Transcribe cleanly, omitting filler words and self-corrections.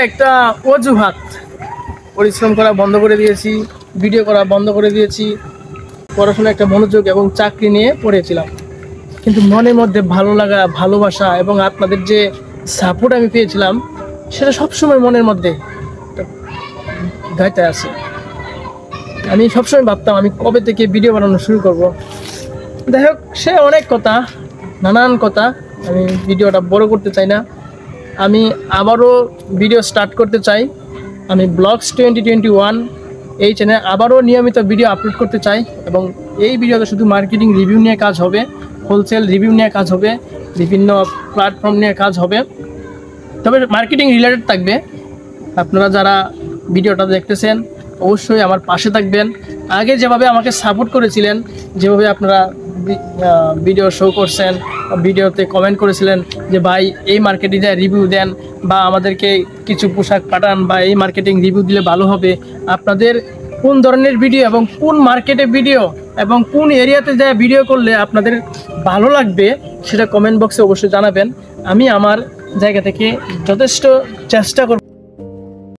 একটা অজুহাত, পরিশ্রম করা বন্ধ করে দিয়েছি, ভিডিও করা বন্ধ করে দিয়েছি, পড়াশোনা একটা মনোযোগ এবং চাকরি নিয়ে পড়েছিলাম। কিন্তু মনের মধ্যে ভালো লাগা, ভালোবাসা এবং আপনাদের যে সাপোর্ট আমি পেয়েছিলাম সেটা সবসময় মনের মধ্যে গাইতে আছে। আমি সবসময় ভাবতাম আমি কবে থেকে ভিডিও বানানো শুরু করব। যাই হোক, সে অনেক কথা, নানান কথা, আমি ভিডিওটা বড় করতে চাই না। আমি আবারও ভিডিও স্টার্ট করতে চাই। আমি ব্লগস 2021 এই চ্যানেলে আবারও নিয়মিত ভিডিও আপলোড করতে চাই এবং এই ভিডিওতে শুধু মার্কেটিং রিভিউ নিয়ে কাজ হবে, হোলসেল রিভিউ নিয়ে কাজ হবে, বিভিন্ন প্ল্যাটফর্ম নিয়ে কাজ হবে, তবে মার্কেটিং রিলেটেড থাকবে। আপনারা যারা ভিডিওটা দেখতেছেন অবশ্যই আমার পাশে থাকবেন। আগে যেভাবে আমাকে সাপোর্ট করেছিলেন, যেভাবে আপনারা ভিডিও শো করছেন, ভিডিওতে কমেন্ট করেছিলেন যে ভাই এই মার্কেটিংয়ে রিভিউ দেন বা আমাদেরকে কিছু পোশাক পাঠান বা এই মার্কেটিং রিভিউ দিলে ভালো হবে, আপনাদের কোন ধরনের ভিডিও এবং কোন মার্কেটে ভিডিও এবং কোন এরিয়াতে যায় ভিডিও করলে আপনাদের ভালো লাগবে সেটা কমেন্ট বক্সে অবশ্যই জানাবেন। আমি আমার জায়গা থেকে যথেষ্ট চেষ্টা করব